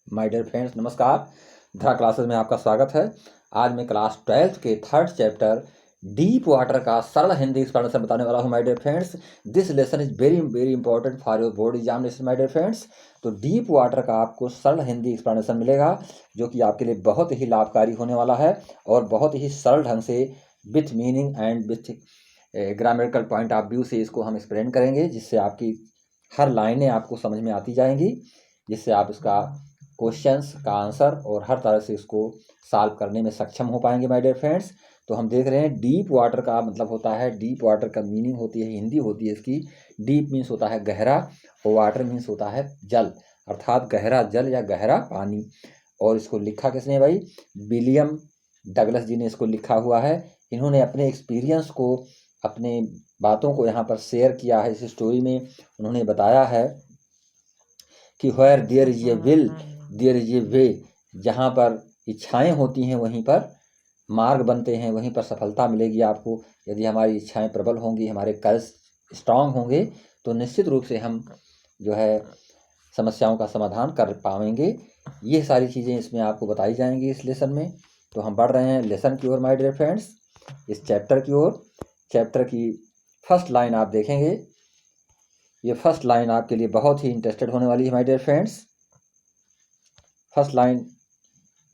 My dear friends, नमस्कार। धरा classes में आपका स्वागत है। आज मैं क्लास 12th के 3rd चैप्टर डीप वाटर का सरल हिंदी एक्सप्लेनेशन बताने वाला हूं। My dear friends, this lesson is very very important for your board examination. My dear friends, तो डीप वाटर का आपको सरल हिंदी एक्सप्लेनेशन मिलेगा जो कि आपके लिए बहुत ही लाभकारी होने वाला है और बहुत ही सरल ढंग से with meaning and with grammatical point of view से इसको हम एक्सप्लेन करेंगे, जिससे आपकी हर लाइनें आपको समझ में आती जाएंगी, जिससे आप इसका क्वेश्चंस का आंसर और हर तरह से इसको सॉल्व करने में सक्षम हो पाएंगे। माय डियर फ्रेंड्स, तो हम देख रहे हैं डीप वाटर का मतलब होता है, डीप वाटर का मीनिंग होती है, हिंदी होती है इसकी। डीप मीन्स होता है गहरा और वाटर मीन्स होता है जल, अर्थात गहरा जल या गहरा पानी। और इसको लिखा किसने भाई? विलियम डगलस जी ने इसको लिखा हुआ है। इन्होंने अपने एक्सपीरियंस को, अपने बातों को यहाँ पर शेयर किया है। इस स्टोरी में उन्होंने बताया है कि where there is a will there is a way, जहाँ पर इच्छाएं होती हैं वहीं पर मार्ग बनते हैं, वहीं पर सफलता मिलेगी आपको। यदि हमारी इच्छाएं प्रबल होंगी, हमारे कर्ज स्ट्रांग होंगे, तो निश्चित रूप से हम जो है समस्याओं का समाधान कर पाएंगे। ये सारी चीज़ें इसमें आपको बताई जाएंगी इस लेसन में। तो हम बढ़ रहे हैं लेसन की ओर माय डियर फ्रेंड्स, इस चैप्टर की ओर। चैप्टर की फर्स्ट लाइन आप देखेंगे। ये फर्स्ट लाइन आपके लिए बहुत ही इंटरेस्टेड होने वाली है my dear friends. First line,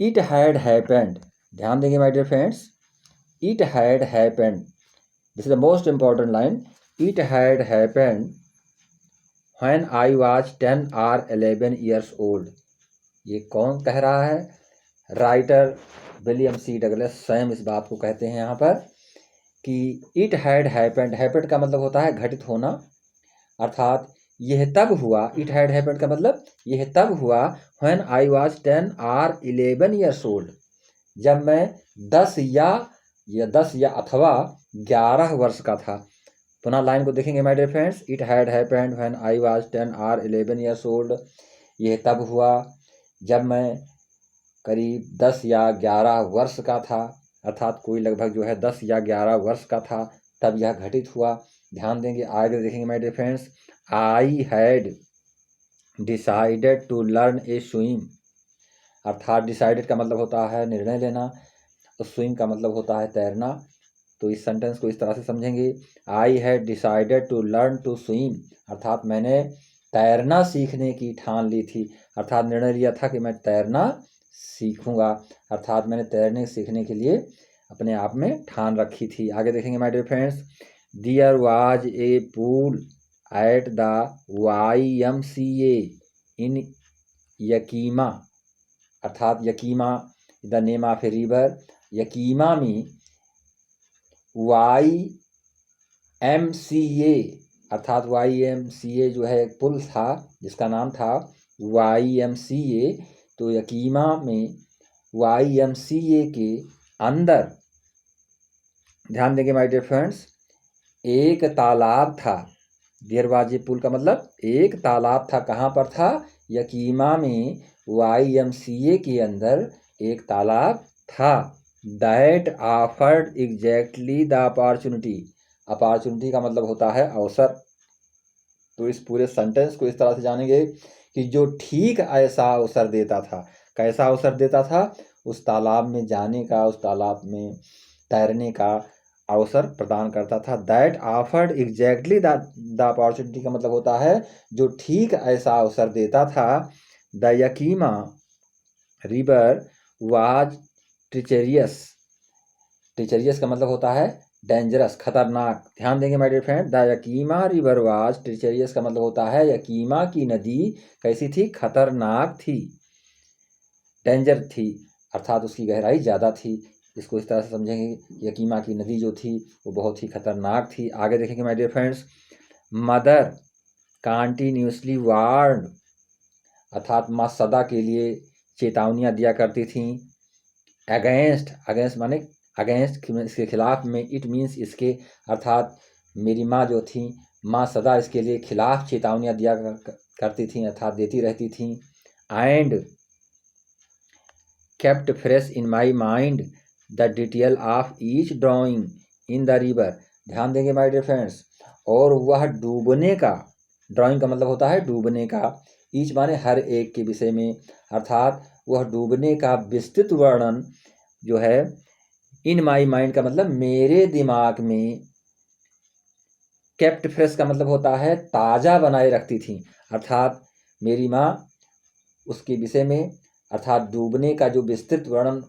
it had happened. ध्यान देंगे my dear friends, it had happened, this is the most important line. It had happened when I was 10 or 11 years old। ये कौन कह रहा है? राइटर विलियम सी Douglas स्वयं इस बात को कहते हैं यहाँ पर कि इट हैड हैपेंड। हैपेंड का मतलब होता है घटित होना, अर्थात यह तब हुआ। इट हैड हैपेंड का मतलब यह तब हुआ when I was 10 or 11 years old, जब मैं 10 या अथवा 11 वर्ष का था। पुनः लाइन को देखेंगे my dear friends. It had happened when I was 10 or 11 years old। यह तब हुआ जब मैं करीब 10 या 11 वर्ष का था, अर्थात कोई लगभग जो है 10 या 11 वर्ष का था, तब यह घटित हुआ। ध्यान देंगे, आगे देखेंगे my dear friends. I had decided to learn a swim, अर्थात डिसाइडेड का मतलब होता है निर्णय लेना, तो स्विम का मतलब होता है तैरना। तो इस सेंटेंस को इस तरह से समझेंगे, I had decided to learn to swim, अर्थात मैंने तैरना सीखने की ठान ली थी, अर्थात निर्णय लिया था कि मैं तैरना सीखूंगा, अर्थात मैंने तैरने सीखने के लिए अपने आप में ठान रखी थी। आगे देखेंगे my dear friends. There was a pool at the YMCA in Yakima, अर्थात Yakima the name of a river. Yakima में YMCA, अर्थात YMCA जो है एक पुल था जिसका नाम था YMCA। तो यकीमा में YMCA के अंदर, ध्यान देंगे माय डियर फ्रेंड्स, एक तालाब था। देयर वाज ए पुल का मतलब एक तालाब था। कहाँ पर था? यकीमा में YMCA के अंदर एक तालाब था। That offered exactly the opportunity. Opportunity का मतलब होता है अवसर। तो इस पूरे सेंटेंस को इस तरह से जानेंगे कि जो ठीक ऐसा अवसर देता था। कैसा अवसर देता था? उस तालाब में जाने का, उस तालाब में तैरने का अवसर प्रदान करता था। That offered exactly the opportunity का मतलब होता है जो ठीक ऐसा अवसर देता था। The Yakima river was treacherous. Treacherous का मतलब होता है डेंजरस, खतरनाक। ध्यान देंगे my dear friend, the Yakima river was treacherous का मतलब होता है यकीमा की नदी कैसी थी? खतरनाक थी, डेंजर थी, अर्थात उसकी गहराई ज़्यादा थी। इसको इस तरह से समझेंगे, यकीमा की नदी जो थी वो बहुत ही खतरनाक थी। आगे देखेंगे my dear friends. Mother continuously warn, अर्थात माँ सदा के लिए चेतावनियाँ दिया करती थीं। अगेंस्ट, अगेंस्ट माने अगेंस्ट, इसके खिलाफ में। इट मीन्स इसके, अर्थात मेरी माँ जो थी, माँ सदा इसके लिए खिलाफ चेतावनियाँ दिया करती थीं, अर्थात देती रहती थीं। And kept fresh in my mind the detail of each drawing in the river। ध्यान देंगे माय डियर फ्रेंड्स। और वह डूबने का, ड्राइंग का मतलब होता है डूबने का, ईच माने हर एक के विषय में, अर्थात वह डूबने का विस्तृत वर्णन जो है इन माई माइंड का मतलब मेरे दिमाग में, केप्ट फ्रेश का मतलब होता है ताज़ा बनाए रखती थी। अर्थात मेरी माँ उसके विषय में, अर्थात डूबने का जो विस्तृत वर्णन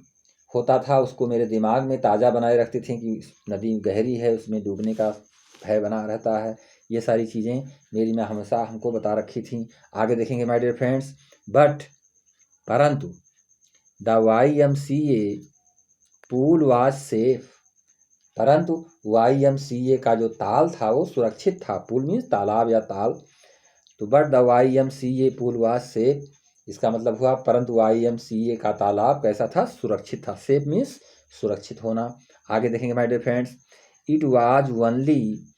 होता था उसको मेरे दिमाग में ताज़ा बनाए रखती थी कि नदी गहरी है, उसमें डूबने का भय बना रहता है। ये सारी चीज़ें मेरी माँ हमेशा हमको बता रखी थी। आगे देखेंगे माय डियर फ्रेंड्स। बट परंतु the YMCA pool was safe, परंतु YMCA का जो ताल था वो सुरक्षित था। पूल मीन्स तालाब या ताल। तो but the YMCA pool was safe, इसका मतलब हुआ परंतु YMCA का तालाब कैसा था? सुरक्षित था। सेफ मीन्स सुरक्षित होना। आगे देखेंगे my dear friends. It was only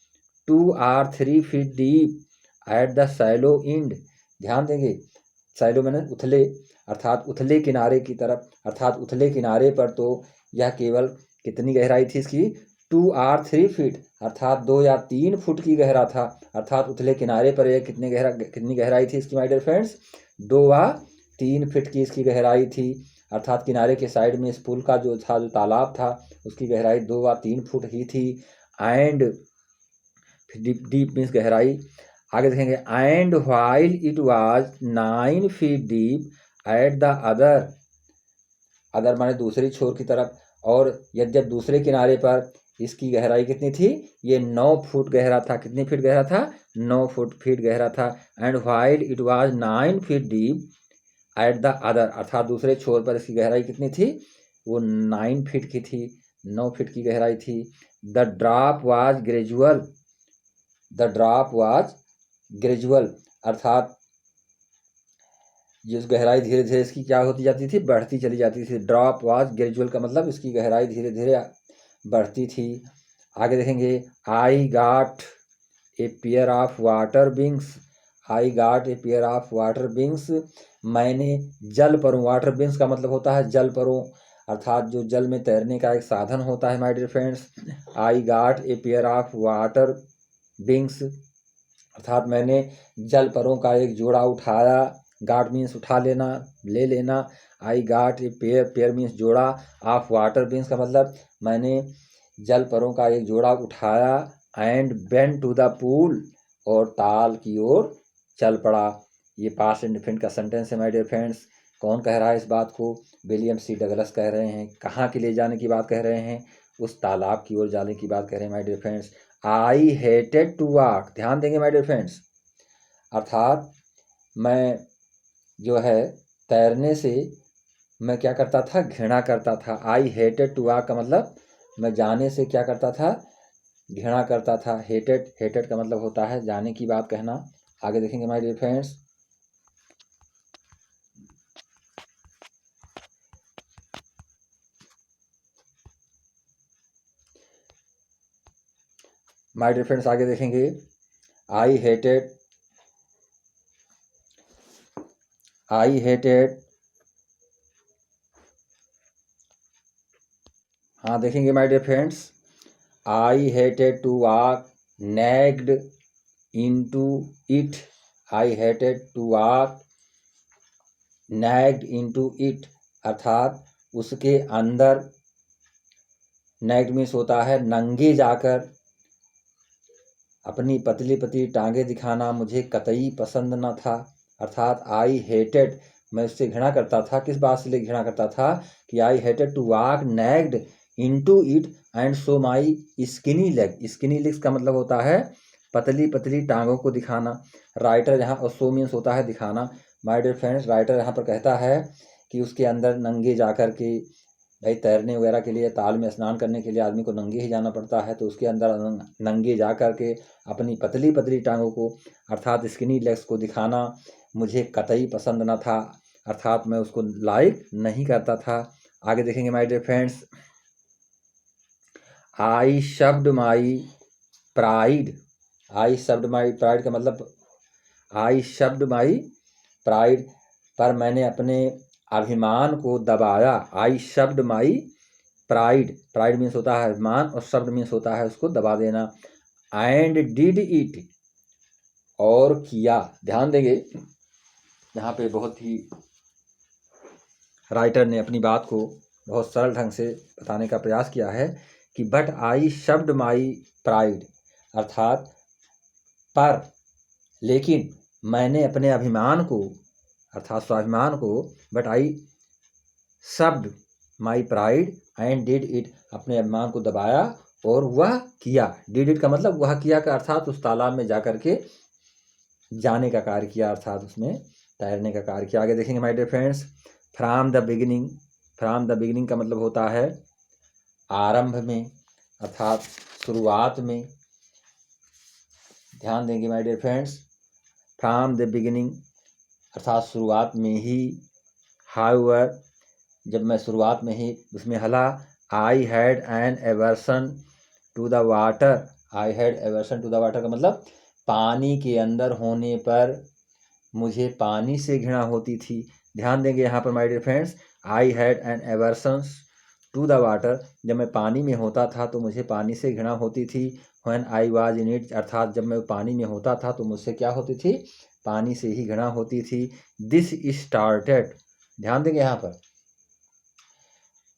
2 or 3 feet deep at the shallow end. ध्यान देंगे, सैलो मैंने उथले, अर्थात उथले किनारे की तरफ, अर्थात उथले किनारे पर तो यह केवल कितनी गहराई थी इसकी? 2 or 3 feet, अर्थात 2 या 3 फुट की गहरा था। अर्थात उथले किनारे पर यह कितनी गहराई थी इसकी माय डियर फ्रेंड्स? 2 व 3 फीट की इसकी गहराई थी। अर्थात किनारे के साइड में इस पुल का जो था, जो तालाब था, उसकी गहराई 2 व 3 फुट ही थी। एंड डीप मीन्स गहराई। आगे देखेंगे। And while it was 9 feet deep at the other, other माने दूसरी छोर की तरफ, और यद्यप दूसरे किनारे पर इसकी गहराई कितनी थी? ये 9 फुट गहरा था। कितनी फीट गहरा था? 9 फीट गहरा था। And while it was 9 feet deep at the other, अर्थात दूसरे छोर पर इसकी गहराई कितनी थी? वो 9 फीट की थी, 9 फीट की गहराई थी। The drop was gradual, the drop was gradual, अर्थात जिस गहराई धीरे धीरे इसकी क्या होती जाती थी? बढ़ती चली जाती थी। ड्रॉप वाज ग्रेजुअल का मतलब इसकी गहराई धीरे धीरे बढ़ती थी। आगे देखेंगे। I got a pair of water wings, I got a pair of water wings, मैंने जल परों, वाटर विंग्स का मतलब होता है जल परों, अर्थात जो जल में तैरने का एक साधन होता है my dear friends. I got a pair of water wings, अर्थात मैंने जल परों का एक जोड़ा उठाया। गाट मीन्स उठा लेना, ले लेना। I got a pair, pair means जोड़ा, ऑफ वाटर विंग्स का मतलब मैंने जल परों का एक जोड़ा उठाया। And went to the pool, और ताल की ओर चल पड़ा। ये पास्ट इंडेफिनिट का सेंटेंस है माय डियर फ्रेंड्स। कौन कह रहा है इस बात को? विलियम सी डगलस कह रहे हैं। कहाँ के लिए जाने की बात कह रहे हैं? उस तालाब की ओर जाने की बात कह रहे हैं my dear friends. I hated to walk, ध्यान देंगे माय डियर फ्रेंड्स, अर्थात मैं जो है तैरने से मैं क्या करता था? घृणा करता था। आई हेटेड टू वॉक का मतलब मैं जाने से क्या करता था? घृणा करता था। हेटेड, हेटेड का मतलब होता है जाने की बात कहना। आगे देखेंगे my dear friends. My dear friends आगे देखेंगे। आई हेटेड, आई हेटेड, हाँ देखेंगे my dear friends. I hated to walk naked into it, I hated to walk naked into it, अर्थात उसके अंदर, नेग्ड मीन्स होता है नंगे जाकर, अपनी पतली पतली टांगे दिखाना मुझे कतई पसंद न था। अर्थात आई हेटेड, मैं उससे घृणा करता था। किस बात से घृणा करता था? कि I hated to walk naked into it and show my skinny leg, skinny legs का मतलब होता है पतली पतली टांगों को दिखाना। राइटर यहाँ, और शो मीन्स होता है दिखाना। माय डियर फ्रेंड्स, राइटर यहाँ पर कहता है कि उसके अंदर नंगे जाकर के, भाई तैरने वगैरह के लिए, ताल में स्नान करने के लिए आदमी को नंगे ही जाना पड़ता है, तो उसके अंदर नंगे जा कर के अपनी पतली पतली टांगों को, अर्थात स्किनी लेग्स को दिखाना मुझे कतई पसंद न था, अर्थात मैं उसको लाइक नहीं करता था। आगे देखेंगे my dear friends. I subdued my pride, I subdued my pride का मतलब आई शब्ड माई प्राइड, पर मैंने अपने अभिमान को दबाया। आई subdued my pride, pride means होता है अभिमान, और शब्द मीन्स होता है उसको दबा देना। एंड डिड इट, और किया, ध्यान देंगे, यहाँ पे बहुत ही राइटर ने अपनी बात को बहुत सरल ढंग से बताने का प्रयास किया है कि बट आई शब्द माई प्राइड, अर्थात पर लेकिन मैंने अपने अभिमान को अर्थात स्वाभिमान को, बट आई शब्द my pride and did it, अपने अभिमान को दबाया और वह किया। डिड इट का मतलब वह किया का अर्थात उस तालाब में जाकर के जाने का कार्य किया, अर्थात उसमें तैरने का कार्य किया। आगे देखेंगे my dear friends. From the beginning, from the beginning का मतलब होता है आरंभ में, अर्थात शुरुआत में। ध्यान देंगे my dear friends, from the beginning अर्थात शुरुआत में ही। हाउएवर, जब मैं शुरुआत में ही उसमें हला। I had an aversion to the water, I had aversion to the water का मतलब पानी के अंदर होने पर मुझे पानी से घृणा होती थी। ध्यान देंगे यहाँ पर my dear friends, I had an aversion to the water, जब मैं पानी में होता था तो मुझे पानी से घृणा होती थी। When I was in it, अर्थात जब मैं पानी में होता था तो मुझसे क्या होती थी, पानी से ही घृणा होती थी। दिस स्टार्टेड, ध्यान देंगे यहाँ पर,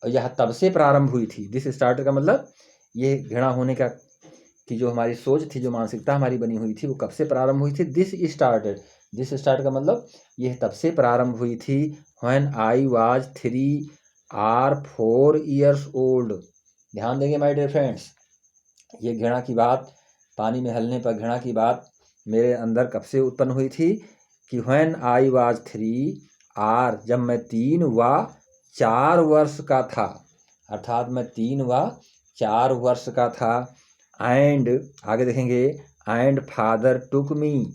यह तब से प्रारंभ हुई थी। दिस स्टार्टेड का मतलब ये घृणा होने का कि जो हमारी सोच थी, जो मानसिकता हमारी बनी हुई थी, वो कब से प्रारंभ हुई थी। दिस स्टार्टेड, दिस स्टार्ट का मतलब यह तब से प्रारंभ हुई थी। When I was 3 or 4 years old। ध्यान देंगे माय डियर फ्रेंड्स, ये घृणा की बात, पानी में हलने पर घृणा की बात मेरे अंदर कब से उत्पन्न हुई थी कि व्हेन आई वाज 3 or, जब मैं 3 व 4 वर्ष का था, अर्थात मैं 3 व 4 वर्ष का था। एंड, आगे देखेंगे, and father took me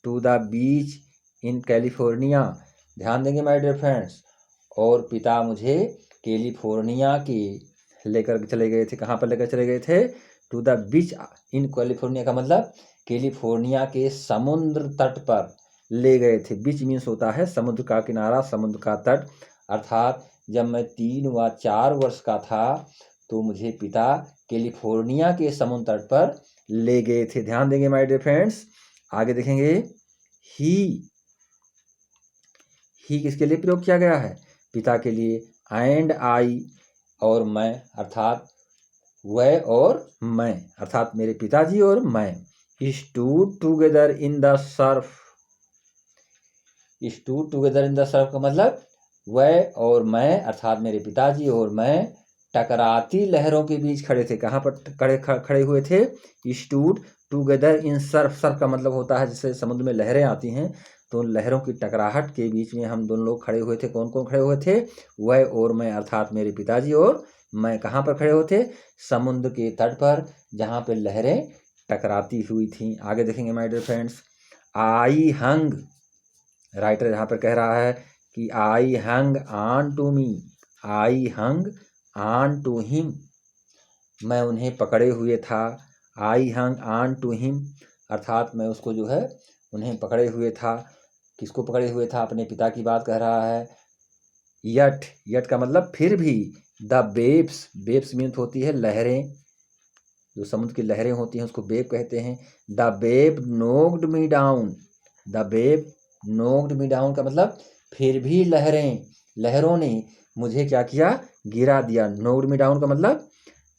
to the beach in California. ध्यान देंगे माय डियर फ्रेंड्स, और पिता मुझे कैलिफोर्निया के लेकर चले गए थे। कहाँ पर लेकर चले गए थे, to the beach in California का मतलब कैलिफोर्निया के समुद्र तट पर ले गए थे। बीच मीन्स होता है समुद्र का किनारा, समुद्र का तट। अर्थात जब मैं 3 व 4 वर्ष का था तो मुझे पिता कैलिफोर्निया के समुद्र तट पर ले गए थे। ध्यान देंगे माय डियर फ्रेंड्स, आगे देखेंगे। ही किसके लिए प्रयोग किया गया है, पिता के लिए। एंड आई, और मैं, अर्थात वह और मैं, अर्थात मेरे पिताजी और मैं। Stood together in the Surf, stood together in the Surf का मतलब वह और मैं, अर्थात मेरे पिताजी और मैं टकराती लहरों के बीच खड़े थे। कहाँ पर खड़े हुए थे, stood together in Surf. Surf का मतलब होता है जैसे समुद्र में लहरें आती हैं, तो लहरों की टकराहट के बीच में हम दोनों लोग खड़े हुए थे। कौन कौन खड़े हुए थे, वह और मैं, अर्थात मेरे पिताजी और मैं। कहाँ पर खड़े हुए थे, समुद्र के तट पर, जहाँ पे लहरें टकराती हुई थी। आगे देखेंगे my dear friends. I hung, writer यहाँ पर कह रहा है कि I hung on to me, I hung on to him, मैं उन्हें पकड़े हुए था। I hung on to him, अर्थात मैं उसको जो है उन्हें पकड़े हुए था। किसको पकड़े हुए था, अपने पिता की बात कह रहा है। यट, यट का मतलब फिर भी। द वेव्स, वेव्स मीन्स होती है लहरें, जो समुद्र की लहरें होती हैं उसको वेव कहते हैं। The wave knocked me down, the wave knocked me down का मतलब फिर भी लहरें, लहरों ने मुझे क्या किया, गिरा दिया। नोक्ड मी डाउन का मतलब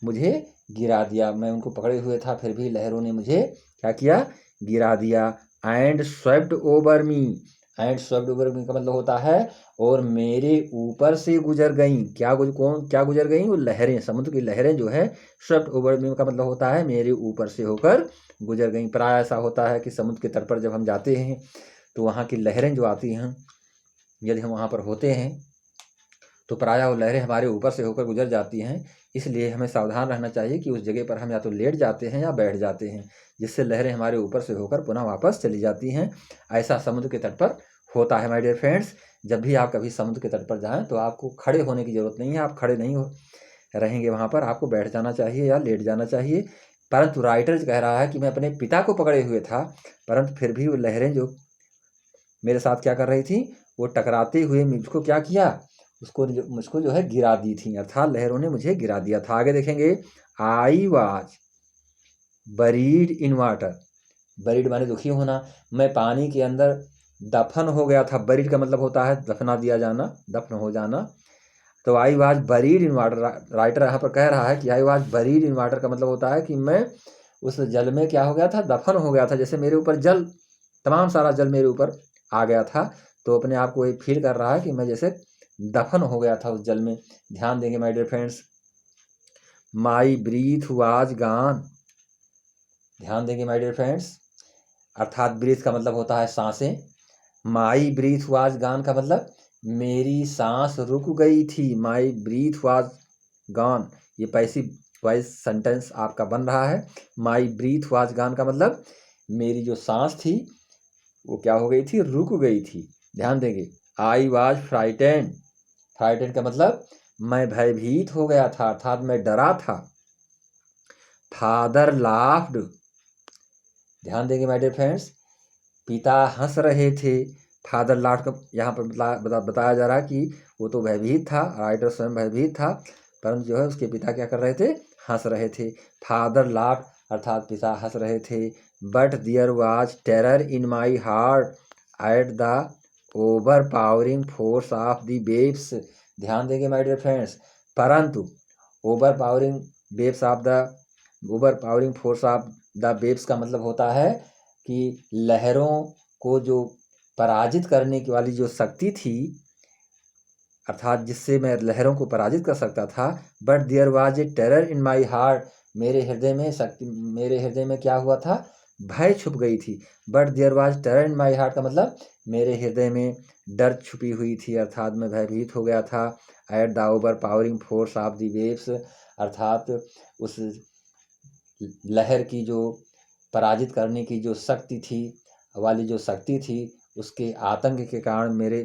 मुझे गिरा दिया, मैं उनको पकड़े हुए था फिर भी लहरों ने मुझे क्या किया, गिरा दिया। And swept over me, and swept over me का मतलब होता है और मेरे ऊपर से गुजर गई। क्या गुजर गई, वो लहरें, समुद्र की लहरें जो है। स्वेप्ट ओवर मी का मतलब होता है मेरे ऊपर से होकर गुजर गई। प्राय ऐसा होता है कि समुद्र के तट पर जब हम जाते हैं तो वहाँ की लहरें जो आती हैं, यदि हम वहाँ पर होते हैं तो प्रायः वो लहरें हमारे ऊपर से होकर गुजर जाती हैं। इसलिए हमें सावधान रहना चाहिए कि उस जगह पर हम या तो लेट जाते हैं या बैठ जाते हैं, जिससे लहरें हमारे ऊपर से होकर पुनः वापस चली जाती हैं। ऐसा समुद्र के तट पर होता है माय डियर फ्रेंड्स। जब भी आप कभी समुद्र के तट पर जाएं तो आपको खड़े होने की ज़रूरत नहीं है, आप खड़े नहीं रहेंगे वहाँ पर, आपको बैठ जाना चाहिए या लेट जाना चाहिए। परंतु राइटर कह रहा है कि मैं अपने पिता को पकड़े हुए था, परंतु फिर भी वो लहरें जो मेरे साथ क्या कर रही थी, वो टकराते हुए मुझको क्या किया, मुझको जो है गिरा दी थी, अर्थात लहरों ने मुझे गिरा दिया था। आगे देखेंगे। I was buried in water, buried माने दुखी होना, मैं पानी के अंदर दफन हो गया था। बरीड का मतलब होता है दफना दिया जाना, दफन हो जाना। तो I was buried in water, writer यहाँ पर कह रहा है कि I was buried in water का मतलब होता है कि मैं उस जल में क्या हो गया था, दफन हो गया था। जैसे मेरे ऊपर जल, तमाम सारा जल मेरे ऊपर आ गया था, तो अपने आप को ये फील कर रहा है कि मैं जैसे दफन हो गया था उस जल में। ध्यान देंगे my dear friends. My breath was gone, ध्यान देंगे माय डियर फ्रेंड्स। अर्थात ब्रीथ का मतलब होता है सांसें। माई ब्रीथ वाज गॉन का मतलब मेरी सांस रुक गई थी। माई ब्रीथ वाज गॉन, ये पैसिव वॉइस सेंटेंस आपका बन रहा है। माई ब्रीथ वाज गॉन का मतलब मेरी जो सांस थी वो क्या हो गई थी, रुक गई थी। ध्यान देंगे। आई वाज फ्राइटेंड, फ्राइटेंड का मतलब मैं भयभीत हो गया था, अर्थात मैं डरा था। फादर लाफ्ड, ध्यान देंगे माय डियर फ्रेंड्स। पिता हंस रहे थे। फादर लाफ्ड का यहाँ पर बताया जा रहा है कि वो तो भयभीत था, राइटर स्वयं भयभीत था, परंतु जो है उसके पिता क्या कर रहे थे, हंस रहे थे। फादर लाफ्ड अर्थात पिता हंस रहे थे। But there was terror in my heart at the overpowering force of the waves, ध्यान देंगे माय डियर फ्रेंड्स। परंतु overpowering waves of the, overpowering force of the waves का मतलब होता है कि लहरों को जो पराजित करने की वाली जो शक्ति थी, अर्थात जिससे मैं लहरों को पराजित कर सकता था। But there was a terror in my heart, मेरे हृदय में शक्ति, मेरे हृदय में क्या हुआ था, भय छुप गई थी। But there was terror in my heart का मतलब मेरे हृदय में डर छुपी हुई थी, अर्थात मैं भयभीत हो गया था। Eight the overpowering force of the waves, अर्थात उस लहर की जो पराजित करने की जो शक्ति थी, वाली जो शक्ति थी, उसके आतंक के कारण मेरे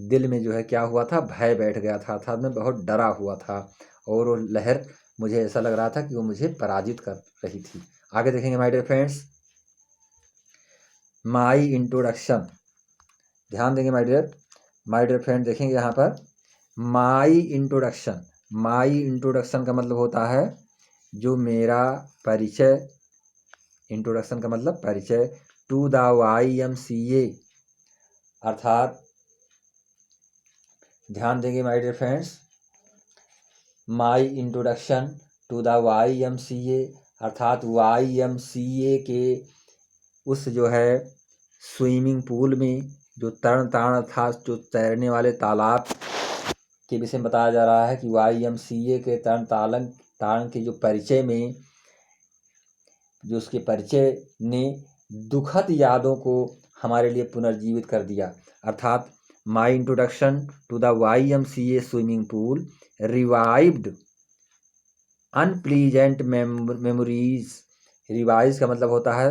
दिल में जो है क्या हुआ था, भय बैठ गया था, अर्थात मैं बहुत डरा हुआ था और वो लहर मुझे ऐसा लग रहा था कि वो मुझे पराजित कर रही थी। आगे देखेंगे my dear friends. My introduction, ध्यान देंगे माय डियर फ्रेंड। देखेंगे यहाँ पर माई इंट्रोडक्शन, माई इंट्रोडक्शन का मतलब होता है जो मेरा परिचय, इंट्रोडक्शन का मतलब परिचय। टू द YMCA, अर्थात ध्यान देंगे my dear friends. My introduction to the YMCA, अर्थात YMCA के उस जो है स्विमिंग पूल में जो तरण तारण था, जो तैरने वाले तालाब के विषय में बताया जा रहा है कि YMCA के तरण तारण के जो परिचय में, जो उसके परिचय ने दुखद यादों को हमारे लिए पुनर्जीवित कर दिया। अर्थात my introduction to the YMCA swimming pool revived unpleasant memories. Revise का मतलब होता है,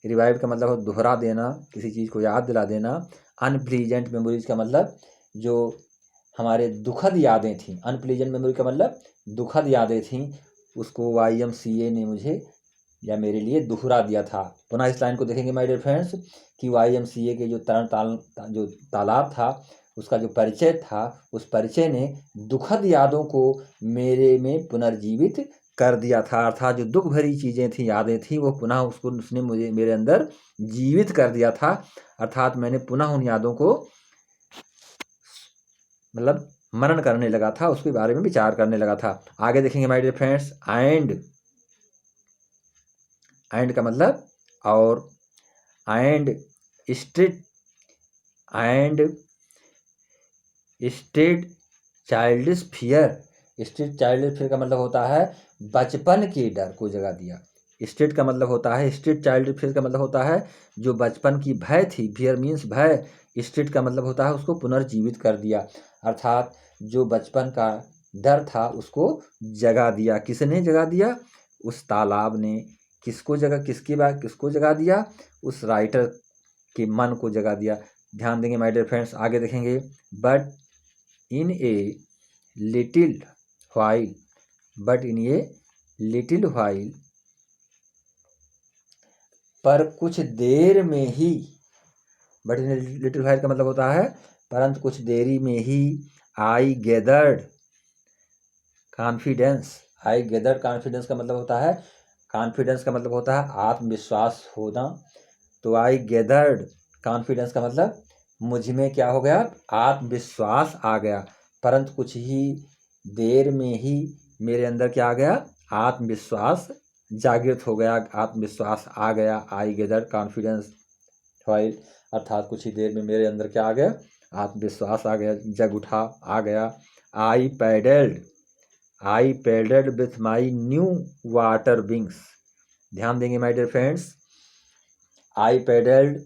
रिवाइव का मतलब दोहरा देना, किसी चीज़ को याद दिला देना। अनप्लीजेंट मेमोरीज का मतलब जो हमारे दुखद यादें थीं, अनप्लीजेंट मेमोरी का मतलब दुखद यादें थीं, उसको YMCA ने मुझे या मेरे लिए दोहरा दिया था। पुनः इस लाइन को देखेंगे माय डियर फ्रेंड्स कि YMCA के जो जो तालाब था, उसका जो परिचय था, उस परिचय ने दुखद यादों को मेरे में पुनर्जीवित कर दिया था। अर्थात जो दुख भरी चीज़ें थी, यादें थी, वो पुनः उसने मुझे मेरे अंदर जीवित कर दिया था। अर्थात मैंने पुनः उन यादों को मतलब मनन करने लगा था, उसके बारे में विचार करने लगा था। आगे देखेंगे माय डियर फ्रेंड्स। एंड का मतलब और, and street and street childish fear, street childish fear का मतलब होता है बचपन के डर को जगा दिया। स्ट्रीट का मतलब होता है, स्ट्रीट चाइल्डिश फियर का मतलब होता है जो बचपन की भय थी, फियर मीन्स भय, स्ट्रीट का मतलब होता है उसको पुनर्जीवित कर दिया। अर्थात जो बचपन का डर था उसको जगा दिया। किसने जगा दिया? उस तालाब ने। किसको जगा, किसके बाद किसको जगा दिया? उस राइटर के मन को जगा दिया। ध्यान देंगे माय डियर फ्रेंड्स। आगे देखेंगे। But in a little while, but in a little while, पर कुछ देर में ही, बट इन लिटिल व्हाइल का मतलब होता है परंतु कुछ देरी में ही, I gathered confidence. I gathered confidence का मतलब होता है, कॉन्फिडेंस का मतलब होता है आत्मविश्वास होना। तो आई गैदर्ड कॉन्फिडेंस का मतलब मुझ में क्या हो गया, आत्मविश्वास आ गया। परंतु कुछ ही देर में ही मेरे अंदर क्या आ गया, आत्मविश्वास जागृत हो गया, आत्मविश्वास आ गया। आई गेदर कॉन्फिडेंस व्हाइल, अर्थात कुछ ही देर में मेरे अंदर क्या आ गया, आत्मविश्वास आ गया, जग उठा, आ गया। I paddled with my new water wings. ध्यान देंगे my dear friends, I paddled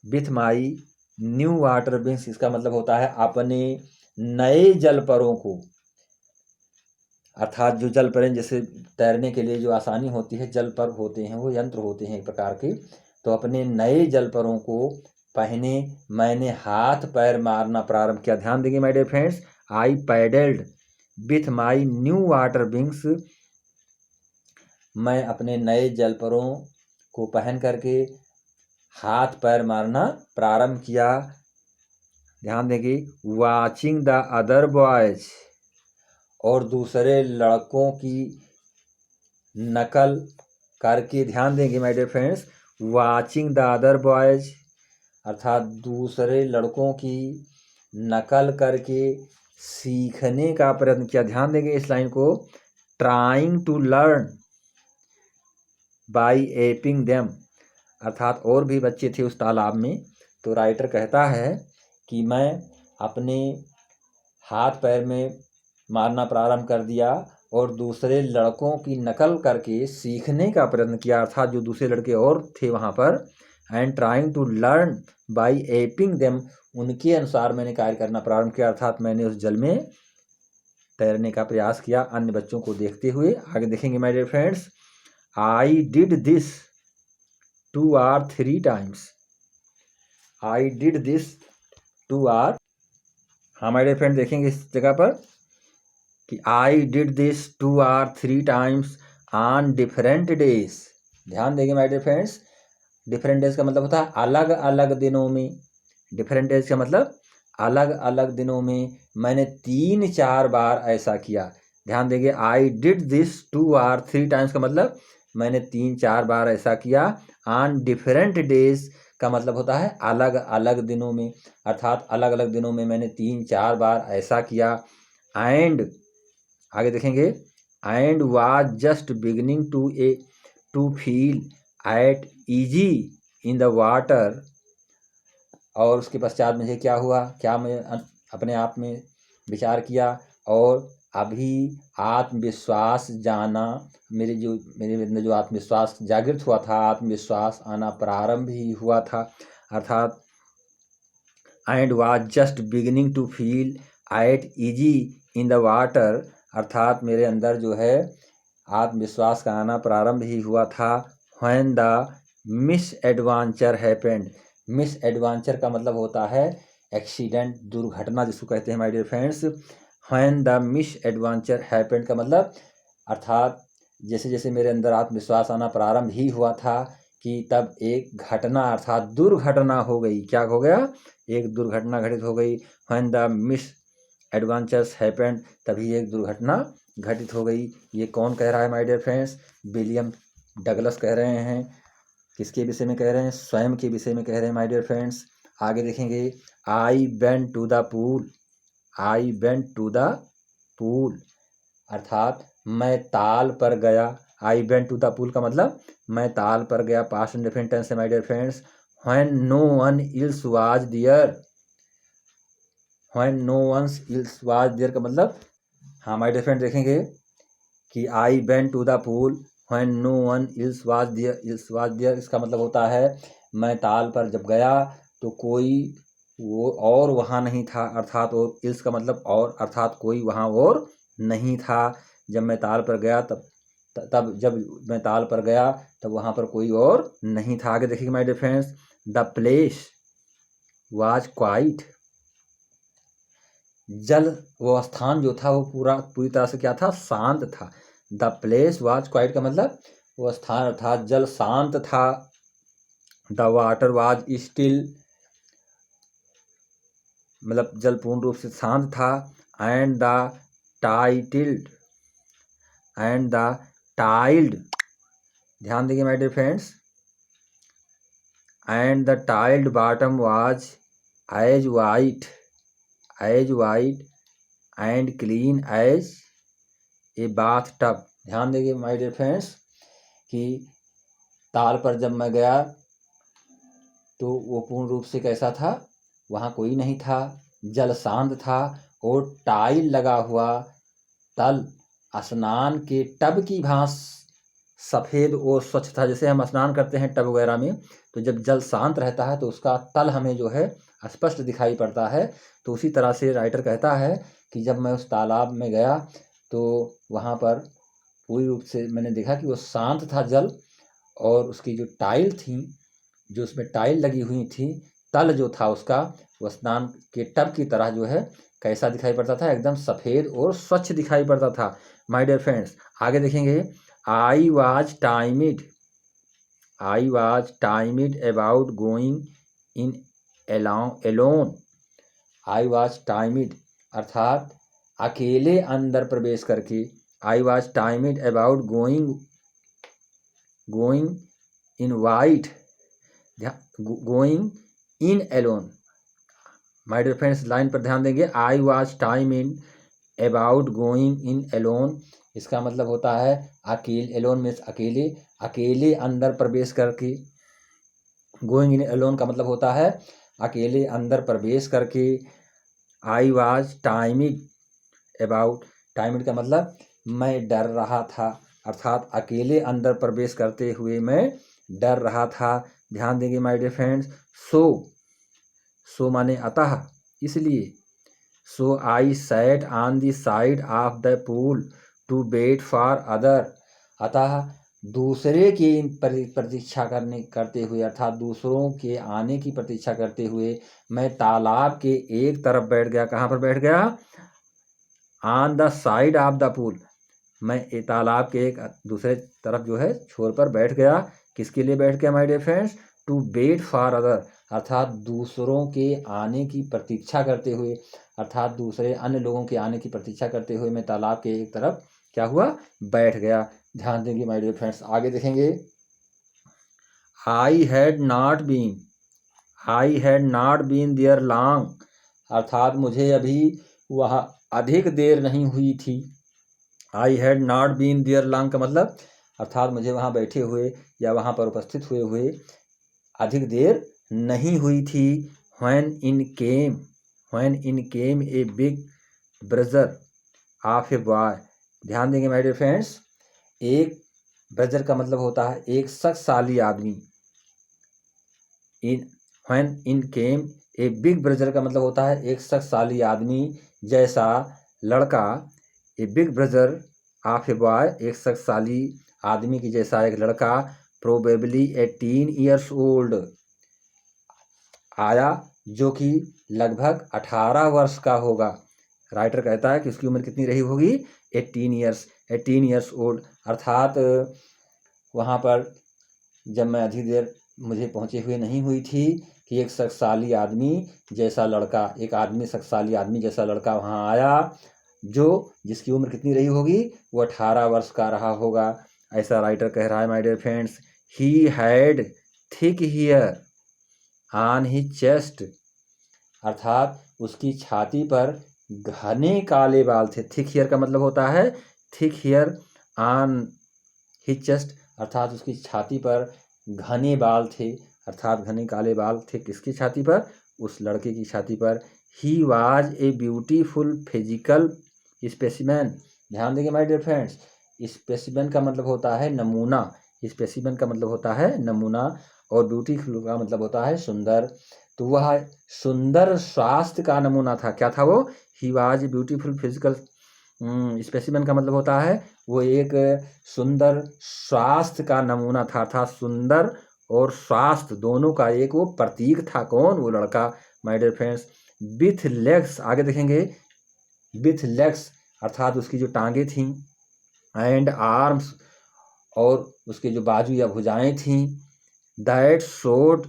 with my new water wings, इसका मतलब होता है अपने नए जलपरों को, अर्थात जो जलपरें जैसे तैरने के लिए जो आसानी होती है, जलपर होते हैं, वो यंत्र होते हैं एक प्रकार के, तो अपने नए जलपरों को पहने मैंने हाथ पैर मारना प्रारंभ किया। ध्यान देंगे my dear friends, I paddled with my new water wings, मैं अपने नए जलपरों को पहन करके हाथ पैर मारना प्रारंभ किया। ध्यान देंगे, वाचिंग द अदर बॉयज, और दूसरे लड़कों की नकल करके। ध्यान देंगे my dear friends, watching the other boys, अर्थात दूसरे लड़कों की नकल करके सीखने का प्रयत्न किया। ध्यान देंगे इस लाइन को, trying to learn by aping them, अर्थात और भी बच्चे थे उस तालाब में, तो राइटर कहता है कि मैं अपने हाथ पैर में मारना प्रारंभ कर दिया और दूसरे लड़कों की नकल करके सीखने का प्रयत्न किया, अर्थात जो दूसरे लड़के और थे वहाँ पर, and trying to learn by aping them, उनके अनुसार मैंने कार्य करना प्रारंभ किया, अर्थात मैंने उस जल में तैरने का प्रयास किया अन्य बच्चों को देखते हुए। आगे देखेंगे my dear friends, I did this 2 or 3 times, I did this 2 or, हाँ माय डियर फ्रेंड देखेंगे इस जगह पर कि I did this 2 or 3 times on different days. ध्यान देंगे my dear friends, different days का मतलब होता है अलग अलग दिनों में, डिफरेंट डेज का मतलब अलग अलग दिनों में मैंने 3-4 बार ऐसा किया। ध्यान देंगे, आई डिड दिस 2 or 3 times का मतलब मैंने 3-4 बार ऐसा किया। ऑन डिफरेंट डेज का मतलब होता है अलग अलग दिनों में, अर्थात अलग अलग दिनों में मैंने 3-4 बार ऐसा किया। एंड, आगे देखेंगे, and was just beginning to feel at easy in the water, और उसके पश्चात मुझे क्या हुआ, क्या मैं अपने आप में विचार किया और अभी आत्मविश्वास जाना, मेरे अंदर जो आत्मविश्वास जागृत हुआ था, आत्मविश्वास आना प्रारंभ ही हुआ था, अर्थात and was just beginning to feel at easy in the water, अर्थात मेरे अंदर जो है आत्मविश्वास का आना प्रारंभ ही हुआ था। When the misadventure happened, misadventure का मतलब होता है एक्सीडेंट, दुर्घटना जिसको कहते हैं my dear friends. When the misadventure happened का मतलब, अर्थात जैसे जैसे मेरे अंदर आत्मविश्वास आना प्रारंभ ही हुआ था कि तब एक घटना अर्थात दुर्घटना हो गई। क्या हो गया, एक दुर्घटना घटित हो गई। When the miss adventures happened, तभी एक दुर्घटना घटित हो गई। ये कौन कह रहा है my dear friends, William Douglas कह रहे हैं। किसके विषय में कह रहे हैं, स्वयं के विषय में कह रहे हैं माय डियर फ्रेंड्स। आगे देखेंगे, I went to the pool, I went to the pool, अर्थात मैं ताल पर गया। I went to the pool का मतलब मैं ताल पर गया, पास्ट इंडेफिनिट टेंस है my dear friends. When no one else was there, when no one else was there का मतलब, हाँ माय डियर फ्रेंड देखेंगे कि I went to the pool when no one else was there, इसका मतलब होता है मैं ताल पर जब गया तो कोई वो और वहाँ नहीं था, अर्थात और एल्स का मतलब और, अर्थात कोई वहाँ और नहीं था। जब मैं ताल पर गया तब जब मैं ताल पर गया तब वहाँ पर कोई और नहीं था। आगे देखिए my dear friends, the place was quiet, जल वो स्थान जो था वो पूरी तरह से क्या था, शांत था। द प्लेस वाज क्वाइट का मतलब वो स्थान अर्थात जल शांत था। द वाटर वाज स्टिल, मतलब जल पूर्ण रूप से शांत था। And the titled, and the tiled, ध्यान देंगे my dear friends, and the tiled bottom was as white and clean as a bathtub। ध्यान देंगे माय डियर फ्रेंड्स कि ताल पर जब मैं गया तो वो पूर्ण रूप से कैसा था, वहाँ कोई नहीं था, जल शांत था और टाइल लगा हुआ तल स्नान के टब की भांति सफ़ेद और स्वच्छ था। जैसे हम स्नान करते हैं टब वगैरह में, तो जब जल शांत रहता है तो उसका तल हमें जो है स्पष्ट दिखाई पड़ता है। तो उसी तरह से राइटर कहता है कि जब मैं उस तालाब में गया तो वहाँ पर पूरी रूप से मैंने देखा कि वो शांत था जल, और उसकी जो टाइल थी, जो उसमें टाइल लगी हुई थी, तल जो था उसका वो स्नान के टब की तरह जो है कैसा दिखाई पड़ता था, एकदम सफ़ेद और स्वच्छ दिखाई पड़ता था। माय डियर फ्रेंड्स, आगे देखेंगे। I was timid about going in alone। I was timid अर्थात अकेले अंदर प्रवेश करके। I was timid about going in alone। My dear friends, line पर ध्यान देंगे। I was timid about going in alone, इसका मतलब होता है अकेले, एलोन मीन्स अकेले, अकेले अंदर प्रवेश करके। गोइंग इन एलोन का मतलब होता है अकेले अंदर प्रवेश करके। आई वाज टाइमिड अबाउट, टाइमिड का मतलब मैं डर रहा था, अर्थात अकेले अंदर प्रवेश करते हुए मैं डर रहा था। ध्यान देंगे माय डियर फ्रेंड्स। सो माने अतः, इसलिए। So I sat on the side of the pool to wait for other, अतः दूसरे की प्रतीक्षा करते हुए, अर्थात दूसरों के आने की प्रतीक्षा करते हुए मैं तालाब के एक तरफ बैठ गया। कहाँ पर बैठ गया? On the side of the pool, मैं तालाब के एक दूसरे तरफ जो है छोर पर बैठ गया। किसके लिए बैठ गया my dear friends? To wait for other, अर्थात दूसरों के आने की प्रतीक्षा करते हुए, अर्थात दूसरे अन्य लोगों के आने की प्रतीक्षा करते हुए मैं तालाब के एक तरफ क्या हुआ? बैठ गया। ध्यान देंगे माय डियर फ्रेंड्स, आगे देखेंगे। I had not been there long, अर्थात मुझे अभी वहाँ अधिक देर नहीं हुई थी। I had not been there long का मतलब अर्थात मुझे वहाँ बैठे हुए या वहाँ पर उपस्थित हुए अधिक देर नहीं हुई थी। When in came a big brother of a boy। ध्यान देंगे माय डियर फ्रेंड्स, एक ब्रजर का मतलब होता है एक शक्तिशाली आदमी। When in came a big brother का मतलब होता है एक शक्तिशाली आदमी जैसा लड़का। A big brother of a boy, एक शक्तिशाली आदमी की जैसा एक लड़का। प्रोबेबली 18 years old, आया जो कि लगभग 18 वर्ष का होगा। राइटर कहता है कि उसकी उम्र कितनी रही होगी? 18 years old, अर्थात वहाँ पर जब मैं अधिक देर मुझे पहुँचे हुए नहीं हुई थी कि एक शक्तिशाली आदमी जैसा लड़का, एक शक्तिशाली आदमी जैसा लड़का वहाँ आया जो जिसकी उम्र कितनी रही होगी? वो 18 वर्ष का रहा होगा, ऐसा राइटर कह रहा है my dear friends. He had thick hair on his chest, अर्थात उसकी छाती पर घने काले बाल थे। थिक हेयर का मतलब होता है thick hair on his chest, अर्थात उसकी छाती पर घने बाल थे, अर्थात घने काले बाल थे। किसकी छाती पर? उस लड़के की छाती पर। He was a beautiful physical specimen. ध्यान देंगे माय डियर फ्रेंड्स, स्पेसिमेन का मतलब होता है नमूना, स्पेसिमेन का मतलब होता है नमूना, और ब्यूटीफुल का मतलब होता है सुंदर। तो वह सुंदर स्वास्थ्य का नमूना था। क्या था वो? He was a beautiful physical specimen का मतलब होता है वो एक सुंदर स्वास्थ्य का नमूना था, अर्थात सुंदर और स्वास्थ्य दोनों का एक वो प्रतीक था। कौन? वो लड़का my dear friends. With legs, आगे देखेंगे। विथ लेग्स अर्थात उसकी जो टांगे थीं, एंड आर्म्स, और उसके जो बाजू या भुजाएं थीं, दैट शोड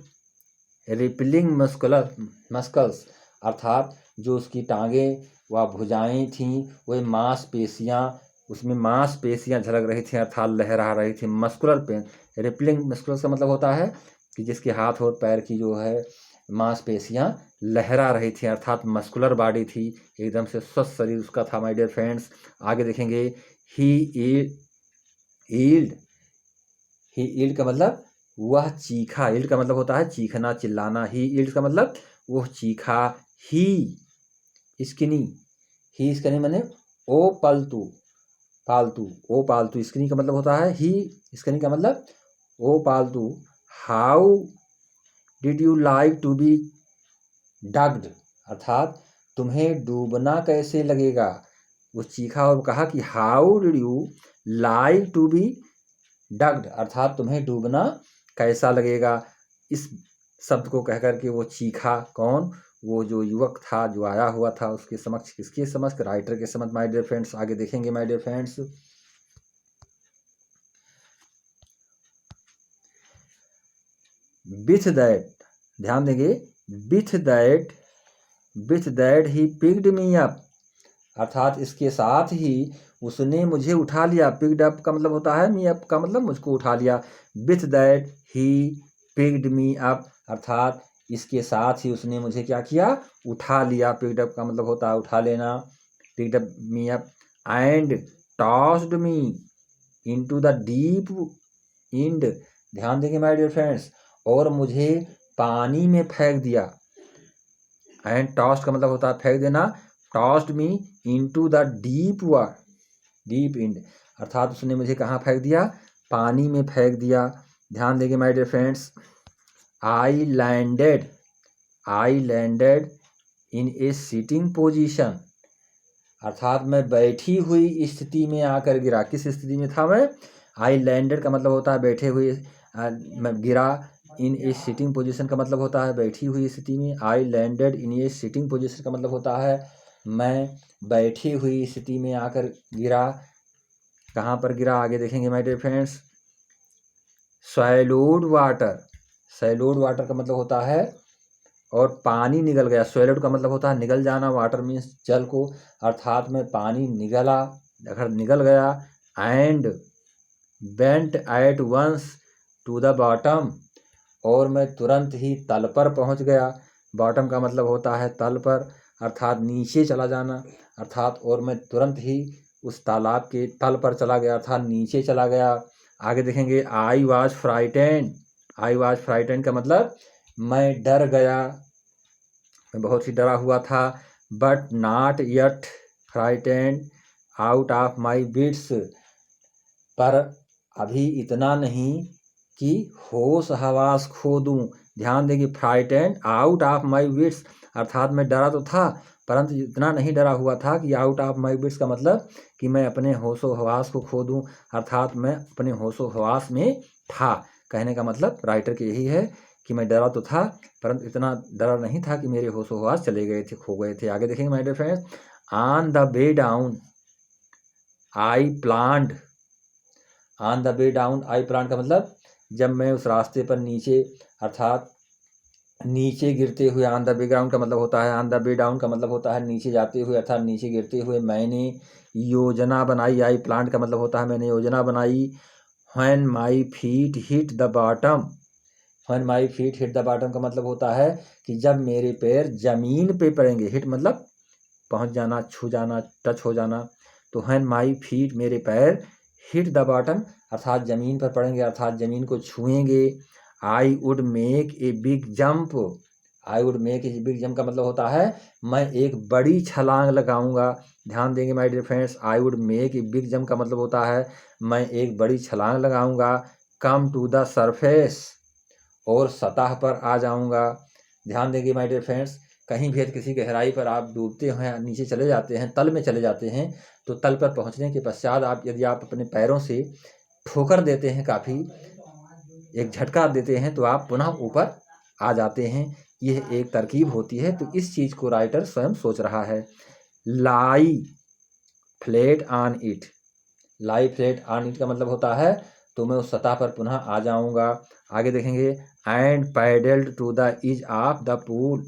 रिपलिंग मस्कल्स, अर्थात जो उसकी टांगे व भुजाएं थीं वह मांसपेशियां, उसमें मांसपेशियां झलक रही थी, अर्थात लहरा रही थी। मस्कुलर पेन, रिपलिंग मस्कुलर का मतलब होता है कि जिसके हाथ और पैर की जो है मांसपेशियां लहरा रही थी, अर्थात मस्कुलर बॉडी थी, एकदम से स्वस्थ शरीर उसका था माय डियर फ्रेंड्स। आगे देखेंगे ही ईल्ड। ही ईल्ड का मतलब वह चीखा, ईल्ड का मतलब होता है चीखना, चिल्लाना। ही ईल्ड का मतलब वह चीखा। ही स्किनी, ही स्किनी माने ओ पालतू, पालतू, ओ पालतू। स्किनी का मतलब होता है ही, स्किनी का मतलब ओ पालतू। How did you like to be ducked, अर्थात तुम्हें डूबना कैसे लगेगा। वो चीखा और कहा कि how did you like to be ducked, अर्थात तुम्हें डूबना कैसा लगेगा। इस शब्द को कहकर के वो चीखा। कौन? वो जो युवक था जो आया हुआ था उसके समक्ष, किसके समक्ष? राइटर के समक्ष माय डियर फ्रेंड्स। आगे देखेंगे my dear friends. With that, ध्यान देंगे, with that he picked me up, अर्थात इसके साथ ही उसने मुझे उठा लिया। पिक्ड अप का मतलब होता है मी अप का मतलब मुझको उठा लिया। With that he picked me up, अर्थात इसके साथ ही उसने मुझे क्या किया? उठा लिया। पिक्ड अप का मतलब होता है उठा लेना। Picked up me up and tossed me into the deep end, ध्यान देंगे माय डियर फ्रेंड्स, और मुझे पानी में फेंक दिया। एंड टॉस्ट का मतलब होता है फेंक देना। Tossed me into the deep water, deep end, अर्थात उसने मुझे कहाँ फेंक दिया? पानी में फेंक दिया। ध्यान देंगे my dear friends. I landed in a sitting position, अर्थात मैं बैठी हुई स्थिति में आकर गिरा। किस स्थिति में था मैं? आई लैंडेड का मतलब होता है बैठे हुए, मैं गिरा। इन ए सिटिंग पोजीशन का मतलब होता है बैठी हुई स्थिति में। आई landed in a sitting position का मतलब होता है मैं बैठी हुई स्थिति में आकर गिरा। कहाँ पर गिरा? आगे देखेंगे my dear friends. Swallowed water, swallowed water का मतलब होता है और पानी निगल गया। स्वैलोड का मतलब होता है निगल जाना, वाटर मीन्स जल को, अर्थात में पानी निगला, अगर निगल गया। And went at once to the bottom, और मैं तुरंत ही तल पर पहुंच गया। बॉटम का मतलब होता है तल पर, अर्थात नीचे चला जाना, अर्थात और मैं तुरंत ही उस तालाब के तल पर चला गया, अर्थात नीचे चला गया। आगे देखेंगे I was frightened, I was frightened का मतलब मैं डर गया, मैं बहुत ही डरा हुआ था। But not yet frightened out of my wits, पर अभी इतना नहीं कि होश हवास खो दूं। ध्यान देंगे, frightened out of my wits, अर्थात मैं डरा तो था परंतु इतना नहीं डरा हुआ था कि आउट ऑफ माई विट्स का मतलब कि मैं अपने होशो हवास को खो दूं, अर्थात मैं अपने होशो हवास में था। कहने का मतलब राइटर के यही है कि मैं डरा तो था परंतु इतना डरा नहीं था कि मेरे होशो हवास चले गए थे, खो गए थे। आगे देखेंगे my dear friends. On the way down I plant, on the way down I plant का मतलब जब मैं उस रास्ते पर नीचे, अर्थात नीचे गिरते हुए, ऑन द वे ग्राउंड का मतलब होता है, ऑन द वे डाउन का मतलब होता है नीचे जाते हुए, अर्थात नीचे गिरते हुए मैंने योजना बनाई। आई प्लांट का मतलब होता है मैंने योजना बनाई। When my feet hit the bottom, when my feet hit the bottom का मतलब होता है कि जब मेरे पैर जमीन पे पड़ेंगे। हिट मतलब पहुंच जाना, छू जाना, टच हो जाना। तो व्हेन माई फीट, मेरे पैर, हिट द बॉटम अर्थात जमीन पर पड़ेंगे, अर्थात जमीन को छुएंगे। I would make a big jump, I would make a big jump का मतलब होता है मैं एक बड़ी छलांग लगाऊंगा। ध्यान देंगे my dear friends. I would make a big jump का मतलब होता है मैं एक बड़ी छलांग लगाऊंगा। कम टू द सरफेस, और सतह पर आ जाऊंगा। ध्यान देंगे माय डियर फ्रेंड्स, कहीं भी किसी गहराई पर आप डूबते हैं, नीचे चले जाते हैं, तल में चले जाते हैं, तो तल पर पहुंचने के पश्चात आप यदि आप अपने पैरों से ठोकर देते हैं, काफ़ी एक झटका देते हैं, तो आप पुनः ऊपर आ जाते हैं। यह एक तरकीब होती है। तो इस चीज़ को राइटर स्वयं सोच रहा है। Lie flat on it, lie flat on it का मतलब होता है तो मैं उस सतह पर पुनः आ जाऊंगा। आगे देखेंगे and paddled to the edge of the pool,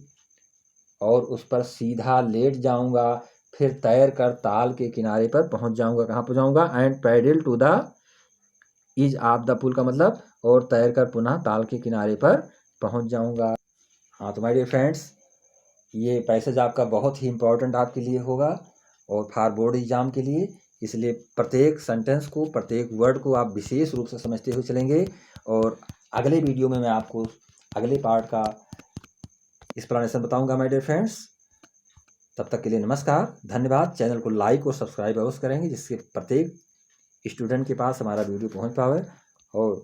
और उस पर सीधा लेट जाऊंगा, फिर तैर कर ताल के किनारे पर पहुंच जाऊंगा। कहाँ पहुंच जाऊंगा? And paddle to the edge of the pool का मतलब और तैरकर पुनः ताल के किनारे पर पहुंच जाऊंगा। हाँ तो माय डियर फ्रेंड्स, ये पैसेज आपका बहुत ही इम्पोर्टेंट आपके लिए होगा और फॉर बोर्ड एग्जाम के लिए, इसलिए प्रत्येक सेंटेंस को, प्रत्येक वर्ड को आप विशेष रूप से समझते हुए चलेंगे। और अगले वीडियो में मैं आपको अगले पार्ट का एक्सप्लेनेशन बताऊंगा माय डियर फ्रेंड्स। तब तक के लिए नमस्कार, धन्यवाद। चैनल को लाइक और सब्सक्राइब अवश्य करेंगे जिससे प्रत्येक स्टूडेंट के पास हमारा वीडियो पहुंच पावे और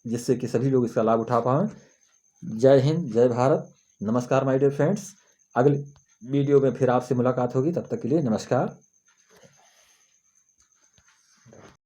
जिससे कि सभी लोग इसका लाभ उठा पाएँ। जय हिंद, जय भारत, नमस्कार माय डियर फ्रेंड्स। अगले वीडियो में फिर आपसे मुलाकात होगी, तब तक के लिए नमस्कार।